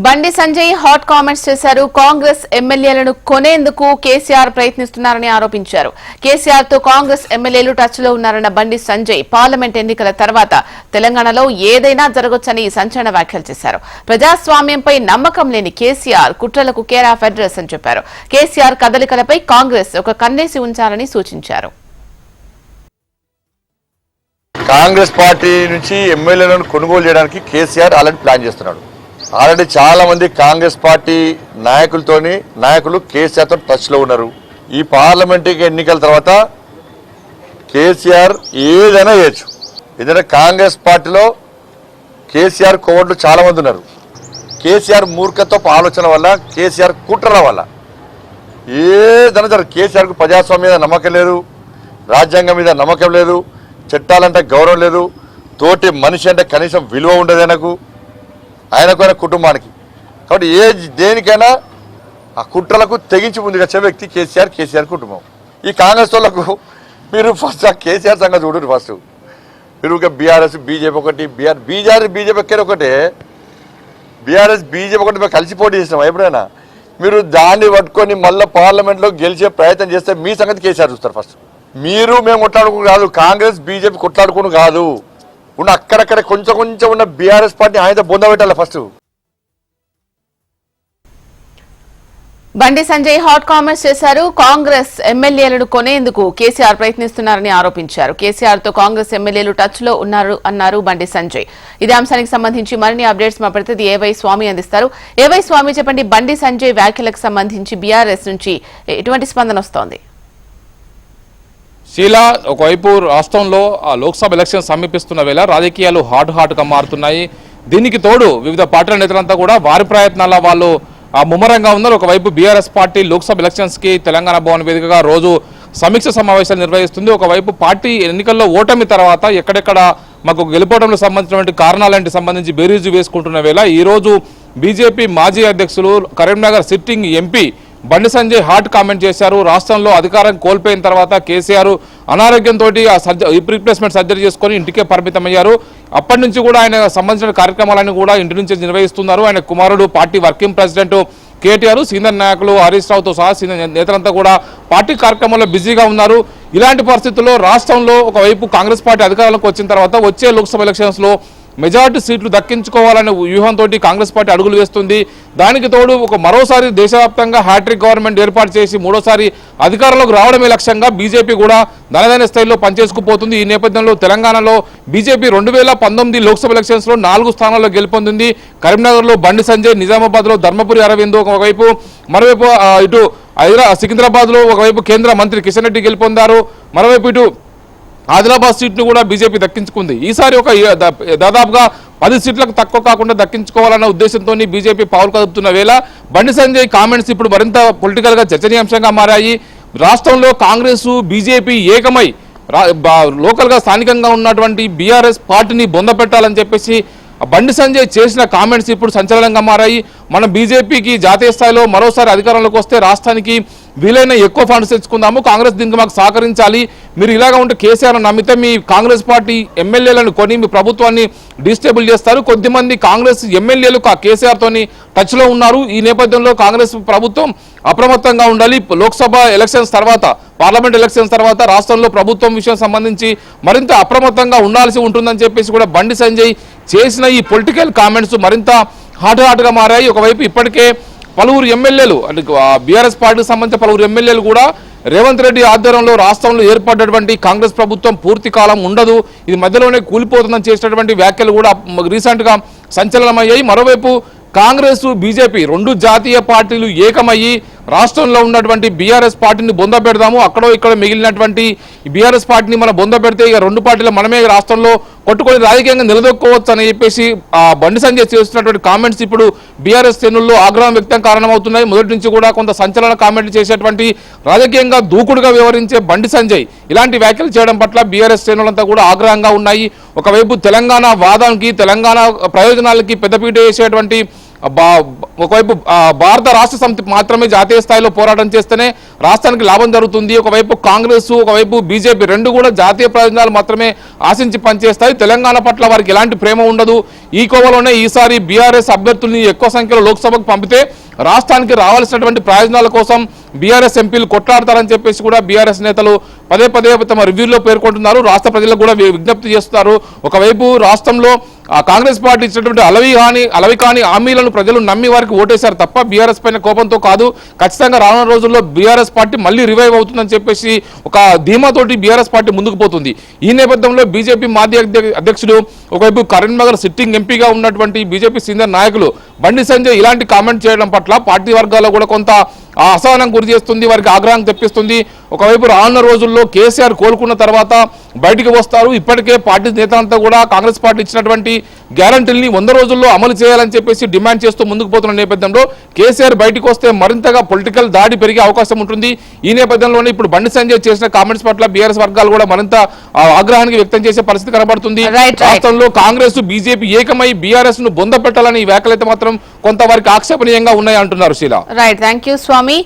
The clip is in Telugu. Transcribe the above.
బండి సంజయ్ హాట్ కామెంట్స్ చేశారు. కాంగ్రెస్ ఎమ్మెల్యేలను కొనేందుకు కేసీఆర్ ప్రయత్నిస్తున్నారని ఆరోపించారు. కేసీఆర్ తో కాంగ్రెస్ ఎమ్మెల్యేలు టచ్ లో ఉన్నారన్న బండి సంజయ్ పార్లమెంట్ ఎన్నికల తర్వాత తెలంగాణలో ఏదైనా జరగొచ్చని సంచలన వ్యాఖ్యలు చేశారు. ప్రజాస్వామ్యంపై నమ్మకం లేని కేసీఆర్ కుట్రలకు కేర్ ఆఫ్ అడ్రస్ అని చెప్పారు. కేసీఆర్ కదలికలపై కాంగ్రెస్ ఒక కన్నేసి ఉంచాలని సూచించారు. కాంగ్రెస్ పార్టీ నుంచి ఎమ్మెల్యేలను కొనుగోలు చేయడానికి కేసీఆర్ ఆల్రెడీ ప్లాన్ చేస్తున్నాడు. ఆల్రెడీ చాలా మంది కాంగ్రెస్ పార్టీ నాయకులు కేసీఆర్ తో టచ్ లో ఉన్నారు. ఈ పార్లమెంట్ ఎన్నికల తర్వాత కేసీఆర్ ఏదైనా చేయొచ్చు. ఎందుకంటే కాంగ్రెస్ పార్టీలో కేసీఆర్ కోవట్లు చాలా మంది ఉన్నారు. కేసీఆర్ మూర్ఖత్వపు ఆలోచన వల్ల, కేసీఆర్ కుట్రల వల్ల ఏదైనా జరగదు. కేసీఆర్కు ప్రజాస్వామ్యం మీద నమ్మకం లేదు, రాజ్యాంగం మీద నమ్మకం లేదు, చట్టాలంటే గౌరవం లేదు, తోటి మనిషి అంటే కనీసం విలువ ఉండదు ఆయనకు కుటుంబానికి. కాబట్టి దేనికైనా ఆ కుట్రలకు తెగించి ముందుకొచ్చే వ్యక్తి కేసీఆర్ కుటుంబం. ఈ కాంగ్రెస్ వాళ్ళకు మీరు ఫస్ట్ ఆ కేసీఆర్ సంగతి చూడండి. ఫస్ట్ మీరు బీఆర్ఎస్ బీజేపీ ఒకటి, బీజేపీ ఎక్కడ ఒకటే, బీఆర్ఎస్ బీజేపీ ఒకటి మేము కలిసి పోటీ చేసినాం. ఎప్పుడైనా మీరు దాన్ని పట్టుకొని మళ్ళీ పార్లమెంట్లో గెలిచే ప్రయత్నం చేస్తే మీ సంగతి కేసీఆర్ చూస్తారు. ఫస్ట్ మేము కొట్లాడుకుని కాదు, కాంగ్రెస్ బీజేపీ కొట్లాడుకుని కాదు, ఉన్న అక్కడక్కడ కొంచెం ఉన్న బీఆర్ఎస్ పార్టీ ఆయన బొందబెట్టాలి first. Bandi Sanjay hot comments చేశారు. కాంగ్రెస్ ఎమ్మెల్యేలను కొనేందుకు కేసీఆర్ ప్రయత్నిస్తున్నారని ఆరోపించారు. కేసీఆర్ తో కాంగ్రెస్ ఎమ్మెల్యేలు టచ్ లో ఉన్నారు అన్నారు బండి సంజయ్. ఇదే అంశానికి సంబంధించి మరిన్ని అప్డేట్స్ మా ప్రతినిధి ఏవై స్వామి అందిస్తారు. ఏవై స్వామి, చెప్పండి, బండి సంజయ్ వ్యాఖ్యలకు సంబంధించి బీఆర్ఎస్ నుంచి ఎటువంటి స్పందన వస్తోంది? శీలా, ఒకవైపు రాష్ట్రంలో లోక్సభ ఎలక్షన్ సమీపిస్తున్న వేళ రాజకీయాలు హాట్గా మారుతున్నాయి. దీనికి తోడు వివిధ పార్టీల నేతలంతా కూడా వారి ప్రయత్నాల వాళ్ళు ముమ్మరంగా ఉన్నారు. ఒకవైపు బీఆర్ఎస్ పార్టీ లోక్సభ ఎలక్షన్స్ కి తెలంగాణ భవన్ వేదికగా రోజు సమీక్ష సమావేశాలు నిర్వహిస్తుంది. ఒకవైపు పార్టీ ఎన్నికల్లో ఓటమి తర్వాత ఎక్కడెక్కడ మాకు గెలుపోవడంలో సంబంధించినటువంటి కారణాలంటి సంబంధించి బేరీజు వేసుకుంటున్న వేళ ఈ రోజు బీజేపీ మాజీ అధ్యక్షులు Karimnagar sitting MP Bandi Sanjay hot comment చేశారు. రాష్ట్రంలో అధికారం కోల్పోయిన తర్వాత కేసీఆర్ అనారోగ్యంతో రీప్లేస్మెంట్ సర్జరీ చేసుకొని ఇంటికే పరిమితమయ్యారు. అప్పటి నుంచి కూడా ఆయన సంబంధించిన కార్యక్రమాలను కూడా ఇంటి నుంచి నిర్వహిస్తున్నారు. ఆయన కుమారుడు party working president KTR, senior నాయకులు హరీష్ రావుతో సహా సీనియర్ నేతలంతా కూడా పార్టీ కార్యక్రమంలో బిజీగా ఉన్నారు. ఇలాంటి పరిస్థితుల్లో రాష్ట్రంలో ఒకవైపు కాంగ్రెస్ పార్టీ అధికారంలోకి వచ్చిన తర్వాత వచ్చే లోక్సభ ఎలక్షన్స్ లో మెజార్టీ సీట్లు దక్కించుకోవాలనే వ్యూహంతో కాంగ్రెస్ పార్టీ అడుగులు వేస్తుంది. దానికి తోడు మరోసారి దేశవ్యాప్తంగా హ్యాట్రిక్ గవర్నమెంట్ ఏర్పాటు చేసి మూడోసారి అధికారంలోకి రావడమే లక్ష్యంగా బీజేపీ కూడా ధనదైన స్థాయిలో పనిచేసుకుపోతుంది. ఈ నేపథ్యంలో తెలంగాణలో బీజేపీ 2019 లోక్సభ ఎలక్షన్స్ లో 4 స్థానాల్లో గెలుపొందింది. కరీంనగర్లో బండి సంజయ్, నిజామాబాద్ లో ధర్మపురి అరవింద్ ఒకవైపు, మరోవైపు ఇటు సికింద్రాబాద్ లో ఒకవైపు కేంద్ర మంత్రి కిషన్ రెడ్డి గెలుపొందారు. మరోవైపు ఇటు ఆదిలాబాద్ సీట్ను కూడా బీజేపీ దక్కించుకుంది. ఈసారి దాదాపుగా 10 సీట్లకు తక్కువ కాకుండా దక్కించుకోవాలన్న ఉద్దేశంతో బీజేపీ పావులు కదుపుతున్న వేళ బండి సంజయ్ కామెంట్స్ ఇప్పుడు మరింత పొలిటికల్ గా చర్చనీయాంశంగా మారాయి. రాష్ట్రంలో కాంగ్రెస్ బీజేపీ ఏకమై లోకల్ గా స్థానికంగా ఉన్నటువంటి బీఆర్ఎస్ పార్టీని బొందపెట్టాలని చెప్పేసి బండి సంజయ్ చేసిన కామెంట్స్ ఇప్పుడు సంచలనంగా మారాయి. మనం బీజేపీకి జాతీయ స్థాయిలో మరోసారి అధికారంలోకి వస్తే రాష్ట్రానికి వీలైన ఎక్కువ ఫండ్స్ తెచ్చుకుందాము, కాంగ్రెస్ దీనికి మాకు సహకరించాలి, మీరు ఇలాగా ఉంటే కేసీఆర్ నమ్మితే మీ కాంగ్రెస్ పార్టీ ఎమ్మెల్యేలను కొని మీ ప్రభుత్వాన్ని డిస్టేబుల్ చేస్తారు. కొద్దిమంది కాంగ్రెస్ ఎమ్మెల్యేలు కేసీఆర్ తోని టచ్ లో ఉన్నారు. ఈ నేపథ్యంలో కాంగ్రెస్ ప్రభుత్వం అప్రమత్తంగా ఉండాలి. లోక్సభ ఎలక్షన్స్ తర్వాత, పార్లమెంట్ ఎలక్షన్స్ తర్వాత రాష్ట్రంలో ప్రభుత్వం విషయం సంబంధించి మరింత అప్రమత్తంగా ఉండాల్సి ఉంటుందని చెప్పేసి కూడా బండి సంజయ్ చేసిన ఈ పొలిటికల్ కామెంట్స్ మరింత హాట్గా మారాయి. ఒకవైపు ఇప్పటికే పలువురు ఎమ్మెల్యేలు అంటే బీఆర్ఎస్ పార్టీకి సంబంధించిన పలువురు ఎమ్మెల్యేలు కూడా రేవంత్ రెడ్డి ఆధ్వర్యంలో రాష్ట్రంలో ఏర్పడ్డటువంటి కాంగ్రెస్ ప్రభుత్వం పూర్తి కాలం ఉండదు, ఇది మధ్యలోనే కూలిపోతుందని చేసినటువంటి వ్యాఖ్యలు కూడా రీసెంట్ గా సంచలనమయ్యాయి. మరోవైపు కాంగ్రెస్ బీజేపీ 2 జాతీయ పార్టీలు ఏకమయ్యి రాష్ట్రంలో ఉన్నటువంటి బీఆర్ఎస్ పార్టీని బొంద పెడదాము, అక్కడో ఇక్కడ మిగిలినటువంటి బీఆర్ఎస్ పార్టీని మనం బొంద పెడితే ఇక 2 పార్టీలు మనమే రాష్ట్రంలో కొట్టుకొని రాజకీయంగా నిలదొక్కోవచ్చు అని చెప్పేసి బండి సంజయ్ చేస్తున్నటువంటి కామెంట్స్ ఇప్పుడు బీఆర్ఎస్ శ్రేణుల్లో ఆగ్రహం వ్యక్తం కారణమవుతున్నాయి. మొదటి నుంచి కూడా కొంత సంచలన కామెంట్లు చేసేటువంటి రాజకీయంగా దూకుడుగా వ్యవహరించే బండి సంజయ్ ఇలాంటి వ్యాఖ్యలు చేయడం పట్ల బీఆర్ఎస్ శ్రేణులంతా కూడా ఆగ్రహంగా ఉన్నాయి. ఒకవైపు తెలంగాణ వాదానికి, తెలంగాణ ప్రయోజనాలకి పెద్దపీట వేసేటువంటి ఒకవైపు భారత రాష్ట్ర సమితి మాత్రమే జాతీయ స్థాయిలో పోరాటం చేస్తేనే రాష్ట్రానికి లాభం జరుగుతుంది, ఒకవైపు కాంగ్రెస్ ఒకవైపు బీజేపీ రెండు కూడా జాతీయ ప్రయోజనాలు మాత్రమే ఆశించి పనిచేస్తాయి, తెలంగాణ పట్ల వారికి ఎలాంటి ప్రేమ ఉండదు, ఈ కోవలోనే ఈసారి బీఆర్ఎస్ అభ్యర్థుల్ని ఎక్కువ సంఖ్యలో లోక్సభకు పంపితే రాష్ట్రానికి రావాల్సినటువంటి ప్రయోజనాల కోసం బీఆర్ఎస్ ఎంపీలు కొట్లాడతారని చెప్పేసి కూడా బీఆర్ఎస్ నేతలు పదే పదే తమ రివ్యూలో పేర్కొంటున్నారు. రాష్ట్ర ప్రజలకు కూడా విజ్ఞప్తి చేస్తున్నారు. ఒకవైపు రాష్ట్రంలో కాంగ్రెస్ పార్టీ ఇచ్చినటువంటి అలవి కాని హామీలను ప్రజలు నమ్మి వారికి ఓటేశారు తప్ప బీఆర్ఎస్ పైన కోపంతో కాదు. ఖచ్చితంగా రానున్న రోజుల్లో బీఆర్ఎస్ పార్టీ మళ్ళీ రివైవ్ అవుతుందని చెప్పేసి ఒక ధీమాతోటి బీఆర్ఎస్ పార్టీ ముందుకు పోతుంది. ఈ నేపథ్యంలో బీజేపీ మాజీ అధ్యక్షుడు ఒకవైపు కరీంనగర్ సిట్టింగ్ ఎంపీగా ఉన్నటువంటి బీజేపీ సీనియర్ నాయకులు బండి సంజయ్ ఇలాంటి కామెంట్ చేయడం పట్ల పార్టీ వర్గాల్లో కూడా కొంత అసహనం గురి చేస్తుంది, వారికి ఆగ్రహం తెప్పిస్తుంది. ఒకవైపు రానున్న రోజుల్లో కేసీఆర్ కోలుకున్న తర్వాత బయటికి వస్తారు. ఇప్పటికే పార్టీ నేతలంతా కూడా కాంగ్రెస్ పార్టీ ఇచ్చినటువంటి గ్యారంటీల్ని 100 రోజుల్లో అమలు చేయాలని చెప్పేసి డిమాండ్ చేస్తూ ముందుకు పోతున్న నేపథ్యంలో కేసీఆర్ బయటికి వస్తే మరింతగా పొలిటికల్ దాడి పెరిగే అవకాశం ఉంటుంది. ఈ నేపథ్యంలోనే ఇప్పుడు బండి సంజయ్ చేసిన కామెంట్స్ పట్ల బీఆర్ఎస్ వర్గాలు కూడా మరింత ఆగ్రహానికి వ్యక్తం చేసే పరిస్థితి కనబడుతుంది. రాష్ట్రంలో కాంగ్రెస్ బీజేపీ ఏకమై బీఆర్ఎస్ ను బొంద పెట్టాలని ఈ వ్యాఖ్యలైతే మాత్రం కొంతవరకు ఆక్షేపణీయంగా ఉన్నాయి అంటున్నారు. Sheela. Right, thank you Swamy.